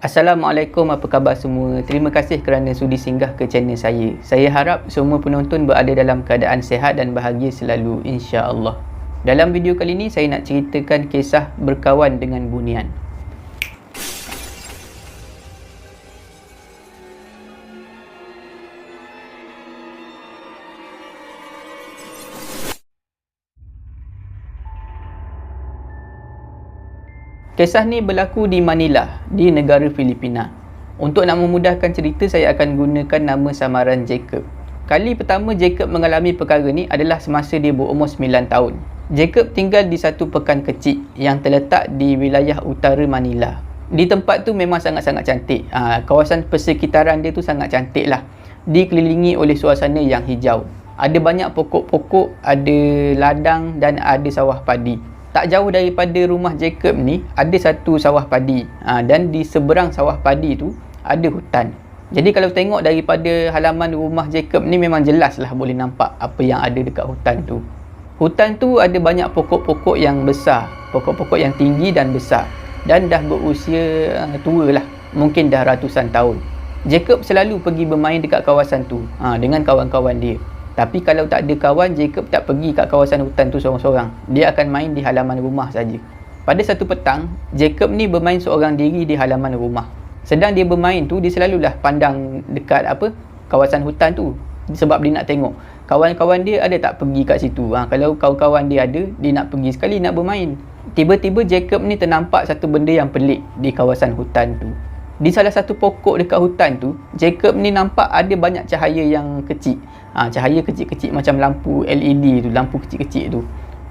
Assalamualaikum, apa khabar semua? Terima kasih kerana sudi singgah ke channel saya. Saya harap semua penonton berada dalam keadaan sihat dan bahagia selalu, insya-Allah. Dalam video kali ini saya nak ceritakan kisah berkawan dengan bunian. Kisah ni berlaku di Manila, di negara Filipina. Untuk nak memudahkan cerita, saya akan gunakan nama samaran Jacob. Kali pertama Jacob mengalami perkara ni adalah semasa dia berumur 9 tahun. Jacob tinggal di satu pekan kecil yang terletak di wilayah utara Manila. Di tempat tu memang sangat-sangat cantik. Kawasan persekitaran dia tu sangat cantik lah. Dikelilingi oleh suasana yang hijau. Ada banyak pokok-pokok, ada ladang dan ada sawah padi. Tak jauh daripada rumah Jacob ni ada satu sawah padi, dan di seberang sawah padi tu ada hutan. Jadi kalau tengok daripada halaman rumah Jacob ni memang jelas lah boleh nampak apa yang ada dekat hutan tu. Hutan tu ada banyak pokok-pokok yang besar, pokok-pokok yang tinggi dan besar, dan dah berusia tua lah, mungkin dah ratusan tahun. Jacob selalu pergi bermain dekat kawasan tu dengan kawan-kawan dia. Tapi kalau tak ada kawan, Jacob tak pergi kat kawasan hutan tu seorang-seorang. Dia akan main di halaman rumah saja. Pada satu petang, Jacob ni bermain seorang diri di halaman rumah. Sedang dia bermain tu, dia selalulah pandang dekat kawasan hutan tu. Sebab dia nak tengok kawan-kawan dia ada tak pergi kat situ. Kalau kawan-kawan dia ada, dia nak pergi sekali nak bermain. Tiba-tiba Jacob ni ternampak satu benda yang pelik di kawasan hutan tu. Di salah satu pokok dekat hutan tu, Jacob ni nampak ada banyak cahaya yang kecil. Cahaya kecil-kecil macam lampu LED tu, lampu kecil-kecil tu.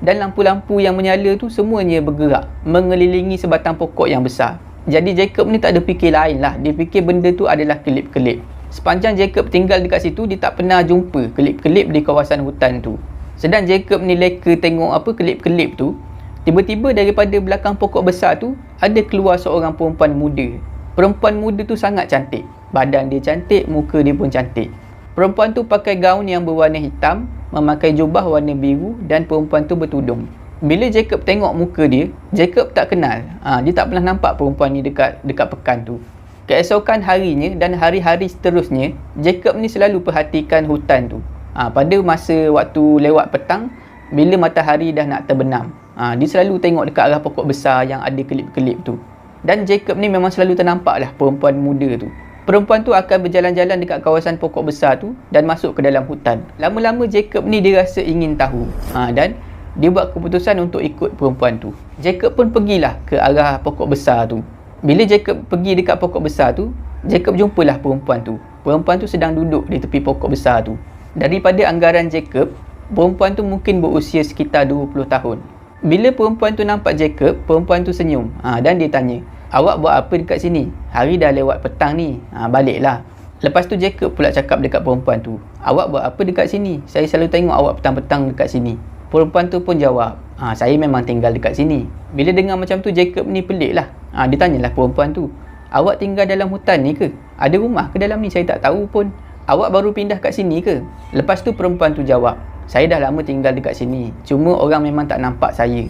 Dan lampu-lampu yang menyala tu semuanya bergerak mengelilingi sebatang pokok yang besar. Jadi Jacob ni tak ada fikir lain lah. Dia fikir benda tu adalah kelip-kelip. Sepanjang Jacob tinggal dekat situ, dia tak pernah jumpa kelip-kelip di kawasan hutan tu. Sedang Jacob ni leka tengok kelip-kelip tu, tiba-tiba daripada belakang pokok besar tu ada keluar seorang perempuan muda. Perempuan muda tu sangat cantik. Badan dia cantik, muka dia pun cantik. Perempuan tu pakai gaun yang berwarna hitam, memakai jubah warna biru, dan perempuan tu bertudung. Bila Jacob tengok muka dia, Jacob tak kenal. Dia tak pernah nampak perempuan ni dekat pekan tu. Keesokan harinya dan hari-hari seterusnya, Jacob ni selalu perhatikan hutan tu. Pada masa waktu lewat petang, bila matahari dah nak terbenam, dia selalu tengok dekat arah pokok besar yang ada kelip-kelip tu. Dan Jacob ni memang selalu ternampak lah perempuan muda tu. Perempuan tu akan berjalan-jalan dekat kawasan pokok besar tu dan masuk ke dalam hutan. Lama-lama Jacob ni dia rasa ingin tahu. Dan dia buat keputusan untuk ikut perempuan tu. Jacob pun pergilah ke arah pokok besar tu. Bila Jacob pergi dekat pokok besar tu, Jacob jumpalah perempuan tu. Perempuan tu sedang duduk di tepi pokok besar tu. Daripada anggaran Jacob, perempuan tu mungkin berusia sekitar 20 tahun. Bila perempuan tu nampak Jacob, perempuan tu senyum dan dia tanya, "Awak buat apa dekat sini? Hari dah lewat petang ni. Baliklah." Lepas tu Jacob pula cakap dekat perempuan tu, "Awak buat apa dekat sini? Saya selalu tengok awak petang-petang dekat sini." Perempuan tu pun jawab, "Saya memang tinggal dekat sini." Bila dengar macam tu, Jacob ni pelik lah. Dia tanyalah perempuan tu, "Awak tinggal dalam hutan ni ke? Ada rumah ke dalam ni? Saya tak tahu pun. Awak baru pindah kat sini ke?" Lepas tu perempuan tu jawab, "Saya dah lama tinggal dekat sini. Cuma orang memang tak nampak saya.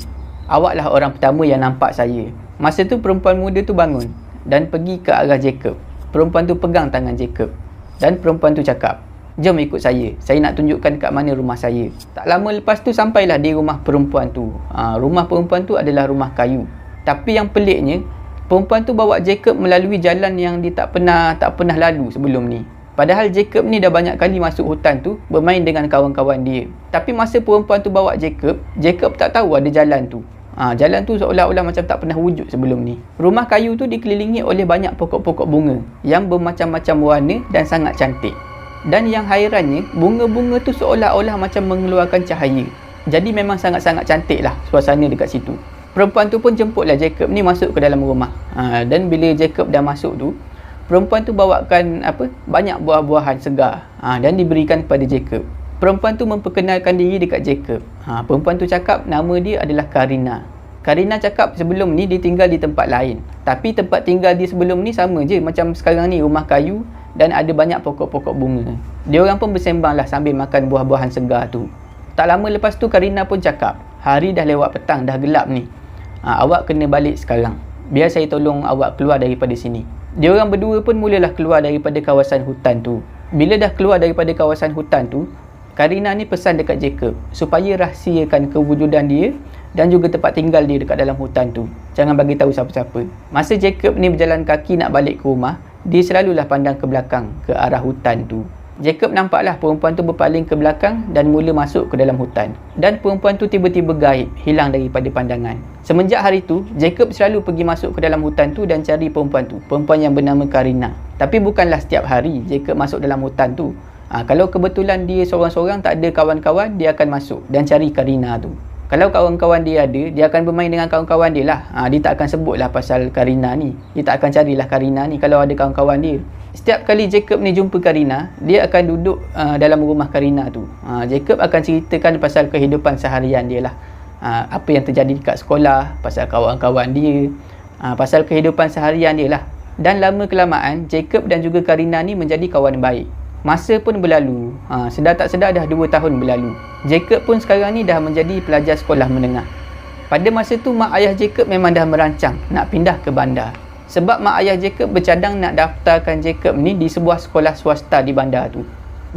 Awaklah orang pertama yang nampak saya." Masa tu perempuan muda tu bangun dan pergi ke arah Jacob. Perempuan tu pegang tangan Jacob dan perempuan tu cakap, "Jom ikut saya nak tunjukkan kat mana rumah saya." Tak lama lepas tu sampailah di rumah perempuan tu. Rumah perempuan tu adalah rumah kayu. Tapi yang peliknya, perempuan tu bawa Jacob melalui jalan yang dia tak pernah lalu sebelum ni. Padahal Jacob ni dah banyak kali masuk hutan tu bermain dengan kawan-kawan dia. Tapi masa perempuan tu bawa Jacob tak tahu ada jalan tu. Jalan tu seolah-olah macam tak pernah wujud sebelum ni. Rumah kayu tu dikelilingi oleh banyak pokok-pokok bunga yang bermacam-macam warna dan sangat cantik. Dan yang hairannya, bunga-bunga tu seolah-olah macam mengeluarkan cahaya. Jadi memang sangat-sangat cantik lah suasana dekat situ. Perempuan tu pun jemputlah Jacob ni masuk ke dalam rumah. Dan bila Jacob dah masuk tu, perempuan tu bawakan banyak buah-buahan segar dan diberikan kepada Jacob. Perempuan tu memperkenalkan diri dekat Jacob. Perempuan tu cakap nama dia adalah Karina. Karina cakap sebelum ni dia tinggal di tempat lain. Tapi tempat tinggal dia sebelum ni sama je macam sekarang ni, rumah kayu dan ada banyak pokok-pokok bunga. Dia orang pun bersembang lah sambil makan buah-buahan segar tu. Tak lama lepas tu Karina pun cakap, "Hari dah lewat petang, dah gelap ni. Awak kena balik sekarang. Biar saya tolong awak keluar daripada sini." Diorang berdua pun mulalah keluar daripada kawasan hutan tu. Bila dah keluar daripada kawasan hutan tu, Karina ni pesan dekat Jacob supaya rahsiakan kewujudan dia dan juga tempat tinggal dia dekat dalam hutan tu. Jangan bagi tahu siapa-siapa. Masa Jacob ni berjalan kaki nak balik ke rumah, dia selalulah pandang ke belakang, ke arah hutan tu. Jacob nampaklah perempuan tu berpaling ke belakang dan mula masuk ke dalam hutan. Dan perempuan tu tiba-tiba gaib, hilang daripada pandangan. Semenjak hari tu, Jacob selalu pergi masuk ke dalam hutan tu dan cari perempuan tu, perempuan yang bernama Karina. Tapi bukanlah setiap hari Jacob masuk dalam hutan tu. Kalau kebetulan dia seorang-seorang, tak ada kawan-kawan, dia akan masuk dan cari Karina tu. Kalau kawan-kawan dia ada, dia akan bermain dengan kawan-kawan dia lah. Dia tak akan sebutlah pasal Karina ni. Dia tak akan carilah Karina ni kalau ada kawan-kawan dia. Setiap kali Jacob ni jumpa Karina, dia akan duduk dalam rumah Karina tu. Jacob akan ceritakan pasal kehidupan seharian dia lah. Apa yang terjadi dekat sekolah, pasal kawan-kawan dia, pasal kehidupan seharian dia lah. Dan lama kelamaan, Jacob dan juga Karina ni menjadi kawan baik. Masa pun berlalu, sedar tak sedar dah 2 tahun berlalu. Jacob pun sekarang ni dah menjadi pelajar sekolah menengah. Pada masa tu, mak ayah Jacob memang dah merancang nak pindah ke bandar. Sebab mak ayah Jacob bercadang nak daftarkan Jacob ni di sebuah sekolah swasta di bandar tu.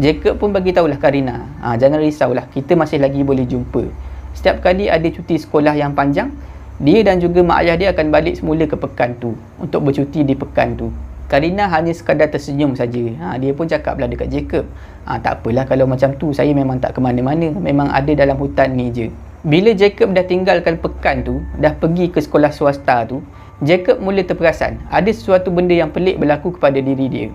Jacob pun bagi tahulah Karina, jangan risaulah, kita masih lagi boleh jumpa. Setiap kali ada cuti sekolah yang panjang, dia dan juga mak ayah dia akan balik semula ke pekan tu untuk bercuti di pekan tu. Karina hanya sekadar tersenyum saja. Dia pun cakaplah dekat Jacob, tak apalah kalau macam tu, saya memang tak ke mana-mana, memang ada dalam hutan ni je. Bila Jacob dah tinggalkan pekan tu, dah pergi ke sekolah swasta tu, Jacob mula terperasan ada sesuatu benda yang pelik berlaku kepada diri dia.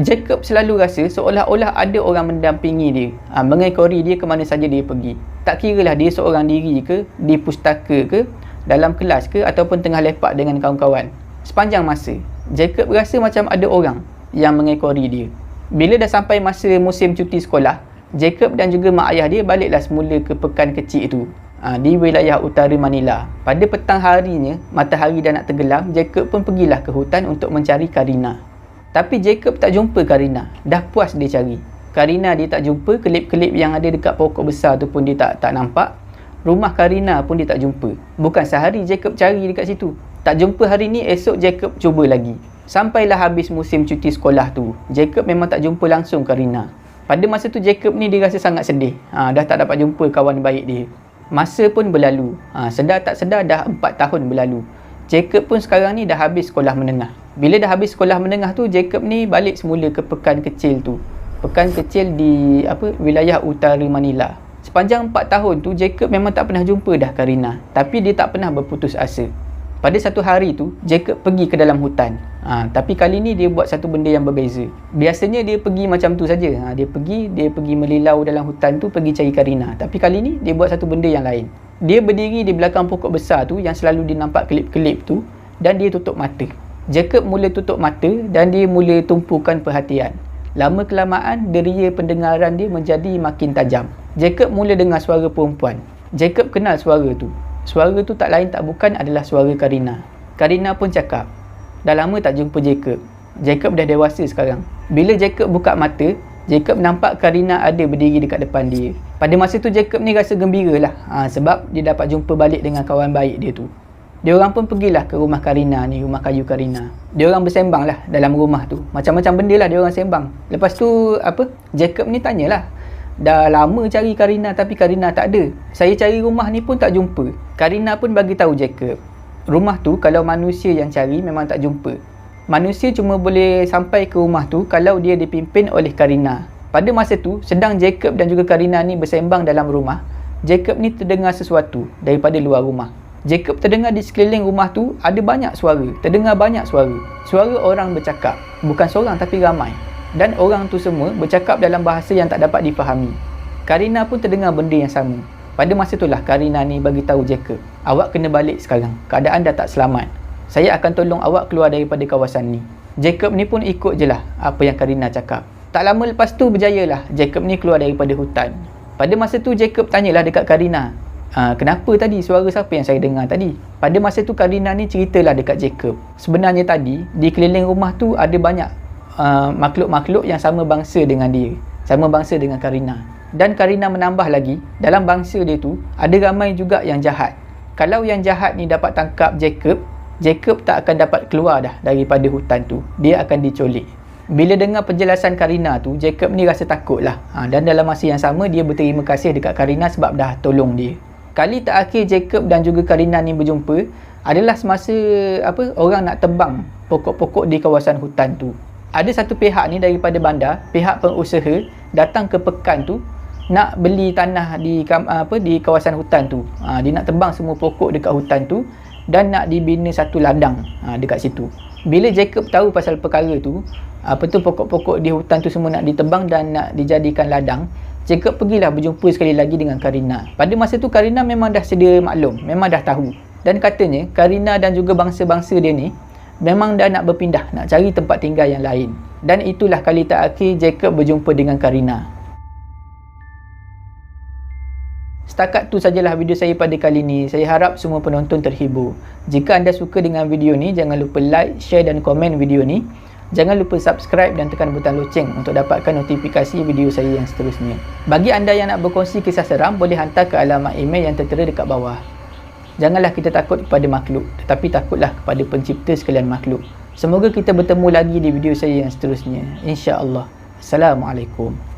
Jacob selalu rasa seolah-olah ada orang mendampingi dia, mengekori dia ke mana saja dia pergi. Tak kiralah dia seorang diri ke, di pustaka ke, dalam kelas ke, ataupun tengah lepak dengan kawan-kawan. Sepanjang masa, Jacob rasa macam ada orang yang mengekori dia. Bila dah sampai masa musim cuti sekolah, Jacob dan juga mak ayah dia baliklah semula ke pekan kecil itu di wilayah utara Manila. Pada petang harinya, matahari dah nak tenggelam, Jacob pun pergilah ke hutan untuk mencari Karina. Tapi Jacob tak jumpa Karina. Dah puas dia cari. Karina dia tak jumpa, kelip-kelip yang ada dekat pokok besar tu pun dia tak nampak. Rumah Karina pun dia tak jumpa. Bukan sehari Jacob cari dekat situ. Tak jumpa hari ni, esok Jacob cuba lagi. Sampailah habis musim cuti sekolah tu, Jacob memang tak jumpa langsung Karina. Pada masa tu Jacob ni dia rasa sangat sedih. Dah tak dapat jumpa kawan baik dia. Masa pun berlalu. Sedar tak sedar dah 4 tahun berlalu. Jacob pun sekarang ni dah habis sekolah menengah. Bila dah habis sekolah menengah tu, Jacob ni balik semula ke pekan kecil tu. Pekan kecil di wilayah utara Manila. Sepanjang 4 tahun tu, Jacob memang tak pernah jumpa dah Karina. Tapi dia tak pernah berputus asa. Pada satu hari tu, Jacob pergi ke dalam hutan. Tapi kali ni dia buat satu benda yang berbeza. Biasanya dia pergi macam tu saja. Dia pergi melilau dalam hutan tu, pergi cari Karina. Tapi kali ni dia buat satu benda yang lain. Dia berdiri di belakang pokok besar tu yang selalu dia nampak kelip-kelip tu, dan dia tutup mata. Jacob mula tutup mata dan dia mula tumpukan perhatian. Lama kelamaan, deria pendengaran dia menjadi makin tajam. Jacob mula dengar suara perempuan. Jacob kenal suara tu. Suara tu tak lain tak bukan adalah suara Karina. Karina pun cakap, dah lama tak jumpa Jacob. Jacob dah dewasa sekarang. Bila Jacob buka mata, Jacob nampak Karina ada berdiri dekat depan dia. Pada masa tu Jacob ni rasa gembira lah, sebab dia dapat jumpa balik dengan kawan baik dia tu. Diorang pun pergilah ke rumah Karina ni, rumah kayu Karina. Diorang bersembang lah dalam rumah tu. Macam-macam benda lah diorang sembang. Lepas tu Jacob ni tanyalah, dah lama cari Karina tapi Karina tak ada. Saya cari rumah ni pun tak jumpa. Karina pun bagi tahu Jacob, rumah tu kalau manusia yang cari memang tak jumpa. Manusia cuma boleh sampai ke rumah tu kalau dia dipimpin oleh Karina. Pada masa tu, sedang Jacob dan juga Karina ni bersembang dalam rumah, Jacob ni terdengar sesuatu daripada luar rumah. Jacob terdengar di sekeliling rumah tu ada banyak suara, terdengar banyak suara. Suara orang bercakap, bukan seorang tapi ramai. Dan orang tu semua bercakap dalam bahasa yang tak dapat difahami. Karina pun terdengar benda yang sama. Pada masa itulah Karina ni bagi tahu Jacob, awak kena balik sekarang, keadaan dah tak selamat. Saya akan tolong awak keluar daripada kawasan ni. Jacob ni pun ikut je lah apa yang Karina cakap. Tak lama lepas tu berjayalah Jacob ni keluar daripada hutan. Pada masa tu Jacob tanyalah dekat Karina, kenapa tadi, suara siapa yang saya dengar tadi? Pada masa tu Karina ni ceritalah dekat Jacob, sebenarnya tadi di keliling rumah tu ada banyak makhluk-makhluk yang sama bangsa dengan dia, sama bangsa dengan Karina. Dan Karina menambah lagi, dalam bangsa dia tu ada ramai juga yang jahat. Kalau yang jahat ni dapat tangkap Jacob, Jacob tak akan dapat keluar dah daripada hutan tu. Dia akan diculik. Bila dengar penjelasan Karina tu, Jacob ni rasa takut lah. Dan dalam masa yang sama, dia berterima kasih dekat Karina sebab dah tolong dia. Kali terakhir Jacob dan juga Karina ni berjumpa adalah semasa orang nak tebang pokok-pokok di kawasan hutan tu. Ada satu pihak ni daripada bandar, pihak pengusaha datang ke pekan tu nak beli tanah di kawasan hutan tu. Dia nak tebang semua pokok dekat hutan tu dan nak dibina satu ladang dekat situ. Bila Jacob tahu pasal perkara tu, pokok-pokok di hutan tu semua nak ditebang dan nak dijadikan ladang, Jacob pergilah berjumpa sekali lagi dengan Karina. Pada masa tu Karina memang dah sedia maklum, memang dah tahu. Dan katanya Karina dan juga bangsa-bangsa dia ni memang dah nak berpindah, nak cari tempat tinggal yang lain. Dan itulah kali terakhir Jacob berjumpa dengan Karina. Setakat tu sajalah video saya pada kali ni. Saya harap semua penonton terhibur. Jika anda suka dengan video ni, jangan lupa like, share dan komen video ni. Jangan lupa subscribe dan tekan butang loceng untuk dapatkan notifikasi video saya yang seterusnya. Bagi anda yang nak berkongsi kisah seram, boleh hantar ke alamat email yang tertera dekat bawah. Janganlah kita takut kepada makhluk, tetapi takutlah kepada pencipta sekalian makhluk. Semoga kita bertemu lagi di video saya yang seterusnya. InsyaAllah. Assalamualaikum.